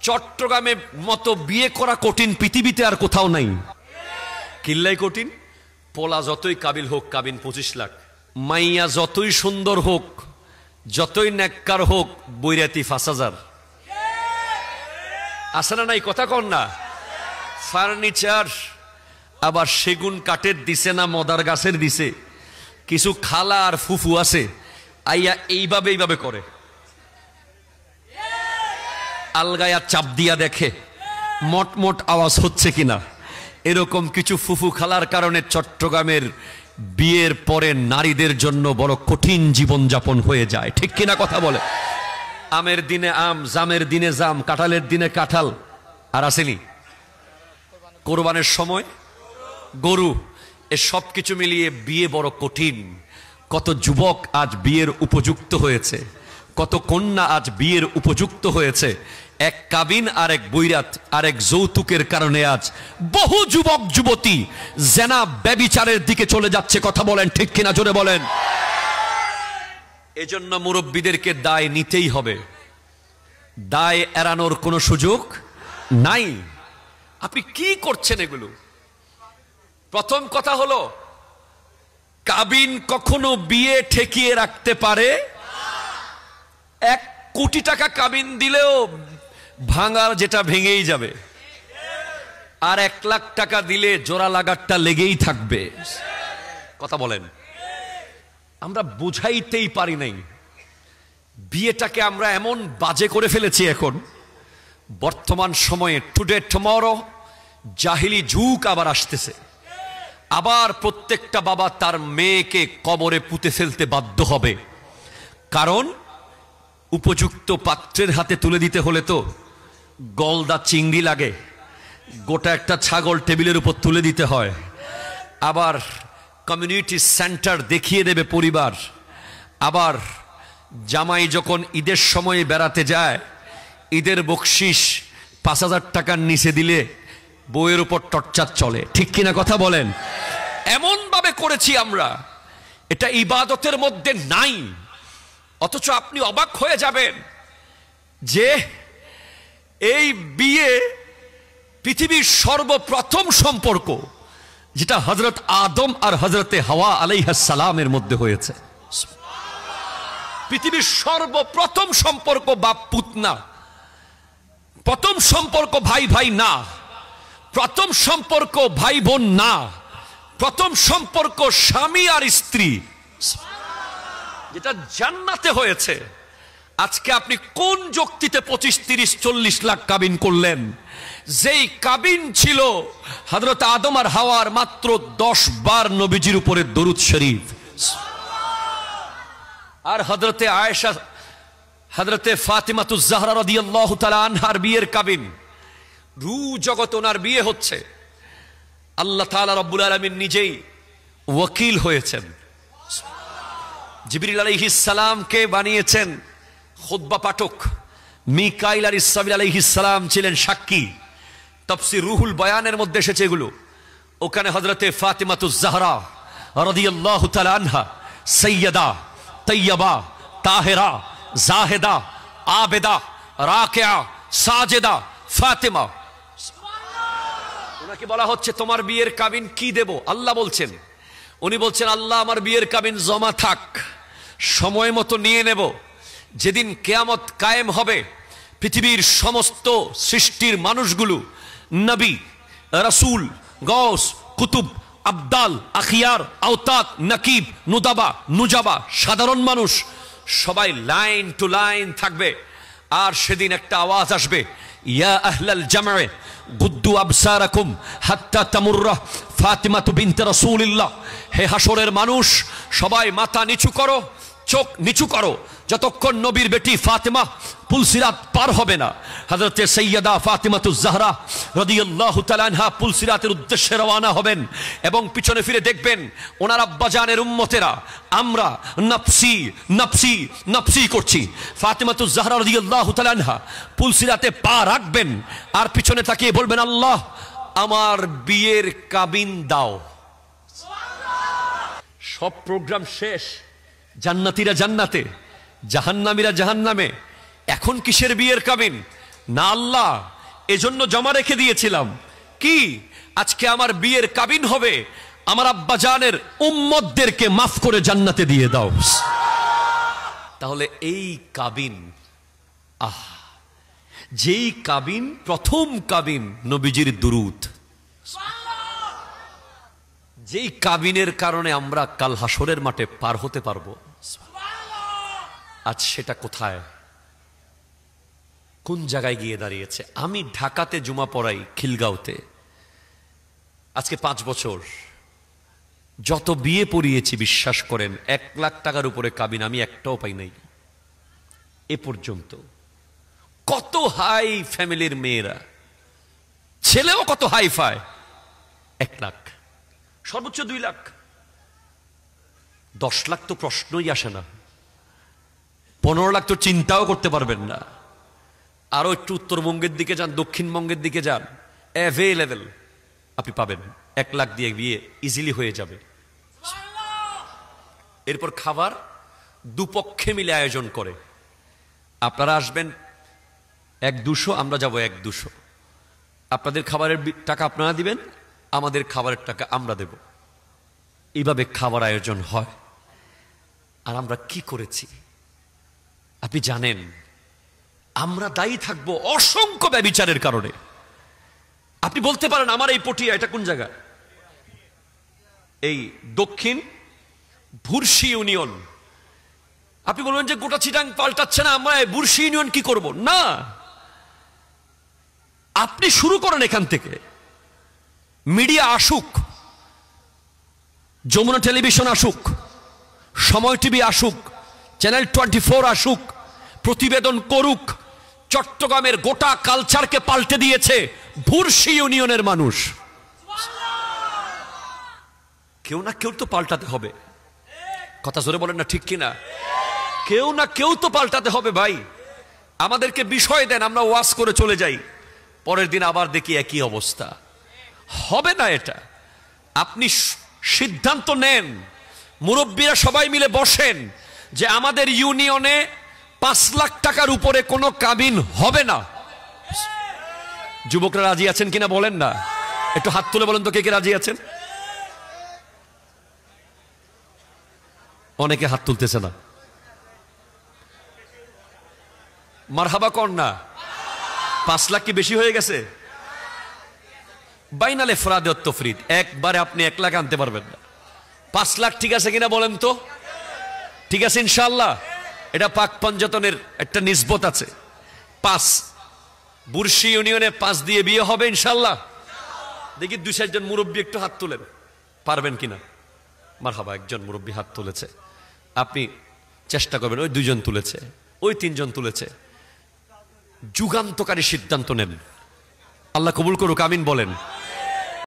চট্টগ্রামে মতো বিয়ে করা কঠিন পৃথিবীতে আর কোথাও নাই। কিল্লাই কঠিন। পোলা যতই কাবিল হোক, কাবিন 25 লাখ। মাইয়া যতই সুন্দর হোক, যতই নেককার হোক, বৈরাতি 5,000। আছে না নাই? কথা কন না। ফার্নিচার আবার সেগুন কাঠের দিছে না মদার গাছের দিছে। কিছু খালা আর ফুফু আছে, আইয়া এইভাবে করে আলগায়া চাপ দিয়া দেখে মট আওয়াজ হচ্ছে কিনা। এরকম কিছু ফুফু খালার কারণে চট্টগ্রামের বিয়ের পরে নারীদের জন্য বড় কঠিন জীবন যাপন হয়ে যায়। ঠিক কিনা কথা বলে? আমের দিনে আম, জামের দিনে জাম, কাঁঠালের দিনে কাঁঠাল, আর আসেনি কোরবানের সময় গরু। এ সব কিছু মিলিয়ে বিয়ে বড় কঠিন। কত যুবক আজ বিয়ের উপযুক্ত হয়েছে, কত কন্যা আজ বিয়ের উপযুক্ত হয়েছে। এক কাবিন আর এক বৈরাত আর এক যৌতুকের কারণে আজ বহু যুবক যুবতী জেনা ব্যভিচারের দিকে চলে যাচ্ছে। কথা বলেন ঠিক কিনা? জোরে বলেন। এজন্য মুরব্বীদেরকে দায় নিতেই হবে, দায় এড়ানোর কোনো সুযোগ নাই। আপনি কি করছেন এগুলো? প্রথম কথা হলো, কাবিন কখনো বিয়ে ঠেকিয়ে রাখতে পারে। 1 কোটি টাকা কাবিন দিলেও ভাঙার যেটা ভেঙেই যাবে, আর 1 লাখ টাকা দিলে জোড়া লাগারটা লেগেই থাকবে। কথা বলেন। আমরা বুঝাইতেই পারি নাই বিয়েটাকে। আমরা এমন বাজে করে ফেলেছি এখন বর্তমান সময়ে। টুডে টুমরো জাহিলি যুগ আবার আসতেছে। আবার প্রত্যেকটা বাবা তার মেয়েকে কবরে পুঁতে ফেলতে বাধ্য হবে। কারণ উপযুক্ত পাত্রের হাতে তুলে দিতে হলে তো গলদা চিংড়ি লাগে, গোটা একটা ছাগল টেবিলের উপর তুলে দিতে হয়। আবার কমিউনিটি সেন্টার দেখিয়ে দেবে পরিবার। আবার জামাই যখন ঈদের সময় বেড়াতে যায়, ঈদের বকশিস 5,000 টাকার নিচে দিলে বউয়ের উপর টর্চার চলে। ঠিক কিনা কথা বলেন? এমন ভাবে করেছি আমরা, এটা ইবাদতের মধ্যে নাই। অথচ আপনি অবাক হয়ে যাবেন যে এই বিয়ে পৃথিবীর সর্বপ্রথম সম্পর্ক, যেটা হযরত আদম আর হযরতে হাওয়া আলাইহিস সালামের মধ্যে হয়েছে। পৃথিবীর সর্বপ্রথম সম্পর্ক বাপ পুত না, প্রথম সম্পর্ক ভাই ভাই না, প্রথম সম্পর্ক ভাই বোন না, প্রথম সম্পর্ক স্বামী আর স্ত্রী, যেটা জান্নাতে হয়েছে। আজকে আপনি কোন যুক্তিতে 25, 30, 40 লাখ কাবিন করলেন? যেই কাবিন ছিল হযরত আদম আর হাওয়ার মাত্র 10 বার নবীজির উপরে দরুদ শরীফ, আর হযরতে আয়েশা, হযরতে ফাতিমাতুজ জাহরা রাদিয়াল্লাহু তাআলা আনহার বিয়ের কাবিন। রু জগৎ ওনার বিয়ে হচ্ছে। আল্লাহ তাআলা রব্বুল আলামিন নিজেই ওয়াকিল হয়েছেন। জিবরিল আলাইহিস সালামকে বানিয়েছেন খুতবা পাঠক, মিকাইল আর ইসরাফিল আলাইহিস সালাম ছিলেন সাক্ষী। তাফসীর রুহুল বয়ানের মধ্যে এসেছে এগুলো। ওখানে হযরতে ফাতিমাতুজ জাহরা রাদিয়াল্লাহু তাআলা আনহা সাইয়্যিদা তাইয়্যিবা তাহেরা জাহেদা আবেদা রাকিয়া সাজেদা ফাতেমা, ওনাকে বলা হচ্ছে তোমার বিয়ের কাবিন কি দেব? আল্লাহ বলছেন, উনি বলছেন আল্লাহ আমার বিয়ের কাবিন জমা থাক, সময় মতো নিয়ে নেব। যেদিন কিয়ামত কায়েম হবে, পৃথিবীর সমস্ত সৃষ্টির মানুষগুলো, নবী, রাসূল, গৌস, কুতুব, আবদাল, আখিয়ার, আওতাত, নাকিব, নুদাবা, নুজাবা, সাধারণ মানুষ সবাই লাইন টু লাইন থাকবে। আর সেদিন একটা আওয়াজ আসবে, ইয়া আহলাল জামআ গুদ্দু আবসারাকুম হাত্তা তামুররা ফাতিমাতু বিনতে রাসূলিল্লাহ। হে হাসরের মানুষ, সবাই মাথা নিচু করো, চোখ নিচু করো, যতক্ষণ নবীর বেটি ফাতেমা পুলসিরাত পার হবে না। হযরতে সাইয়্যিদা ফাতিমাতুজ জাহরা রাদিয়াল্লাহু তাআলা আনহা পুলসিরাতের উদ্দেশ্যে রওনা হবেন এবং পিছনে ফিরে দেখবেন ওনার আব্বাজানের উম্মতেরা আমরা নফসি নফসি নফসি করছি। ফাতিমাতুজ জাহরা রাদিয়াল্লাহু তাআলা আনহা পুলসিরাতে পা রাখবেন আর পিছনে তাকিয়ে বলবেন, আল্লাহ আমার বিয়ের কাবিন দাও। সব প্রোগ্রাম শেষ, জান্নাতীরা জান্নাতে, জাহান্নামীরা জাহান্নামে। এখন কিসের বিয়ের কাবিন? না আল্লাহ, এজন্য জমা রেখে দিয়েছিলাম কি আজকে আমার বিয়ের কাবিন হবে, আমার আব্বা জানের উম্মতদেরকে মাফ করে জান্নাতে দিয়ে দাও। তাহলে এই কাবিন, যেই কাবিন, প্রথম কাবিন নবীজির দুরূদ, যেই কাবিনের কারণে আমরা কাল হাসরের মাঠে পার হতে পারবো, আজ সেটা কোথায়, কোন জায়গায় গিয়ে দাঁড়িয়েছে? আমি ঢাকাতে জুমা পড়াই, খিলগাঁওতে, আজকে 5 বছর। যত বিয়ে পড়িয়েছি বিশ্বাস করেন 1 লাখ টাকার উপরে কাবিন আমি একটাও পাই নাই এ পর্যন্ত। কত হাই ফ্যামিলির মেয়েরা, ছেলেও কত হাই ফাই, 1 লাখ, সর্বোচ্চ 2 লাখ, 10 লাখ তো প্রশ্নই আসে না, 15 লাখ তো চিন্তাও করতে পারবেন না। আরো একটু উত্তরবঙ্গের দিকে যান, দক্ষিণবঙ্গের দিকে যান, অ্যাভেলেবেল আপনি পাবেন। 1 লাখ দিয়ে বিয়ে ইজিলি হয়ে যাবে। এরপর খাবার দুপক্ষে মিলে আয়োজন করে, আপনারা আসবেন 1-200, আমরা যাব 1-200, আপনাদের খাবারের টাকা আপনারা দিবেন, আমাদের খাবারের টাকা আমরা দেব। এইভাবে খাবার আয়োজন হয়। আর আমরা কি করেছি আপনি জানেন? আমরা দায়ী থাকবো অসংখ্য ব্যভিচারের কারণে। আপনি বলতে পারেন আমার এই পটিয়া, এটা কোন জায়গা? এই দক্ষিণ বুরশি ইউনিয়ন। আপনি বলবেন যে গোটা চিটাং পাল্টাচ্ছে না, আমরা বুরশি ইউনিয়ন কি করব? না, আপনি শুরু করেন এখান থেকে। মিডিয়া আসুক, যমুনা টেলিভিশন আসুক, সময় টিভি আসুক, চ্যানেল 24 আসুক, প্রতিবেদন করুক। চট্টগ্রামের গোটা কালচারকে পাল্টে দিয়েছে বুরশি ইউনিয়নের মানুষ। কেউ না কেউ তো পাল্টাতে হবে। কথা জোরে বলেন না, ঠিক কিনা? কেউ না কেউ তো পাল্টাতে হবে ভাই। আমাদেরকে বিষয় দেন, আমরা ওয়াজ করে চলে যাই, পরের দিন আবার দেখি একই অবস্থা। হবে না এটা। আপনি সিদ্ধান্ত নেন, মুরব্বীরা সবাই মিলে বসেন যে আমাদের ইউনিয়নে 5 লাখ টাকার উপরে কোনো কাবিন হবে না। যুবকরা রাজি আছেন কিনা বলেন না, একটু হাত তুলে বলেন তো কে কে রাজি আছেন। অনেকে হাত তুলতেছে না, মারহাবা কর না। 5 লাখ কি বেশি হয়ে গেছে? বাইনালে ফরাদে তফরিদ, একবারে আপনি 1 লাখ আনতে পারবেন না। 5 লাখ ঠিক আছে কিনা বলেন তো? ঠিক আছে ইনশাআল্লাহ। এটা পাক পঞ্জতনের একটা নিসবত আছে। 5 বুরশি ইউনিয়নে 5 দিয়ে বিয়ে হবে ইনশাআল্লাহ। দেখি 2-4 জন মুরব্বী একটু হাত তুলেন, পারবেন কিনা? মারহাবা, একজন মুরব্বী হাত তুলেছে। আপনি চেষ্টা করবেন। ওই 2 জন তুলেছে, ওই 3 জন তুলেছে। যুগান্তকারী সিদ্ধান্ত নেন, আল্লাহ কবুল করুক, আমিন বলেন।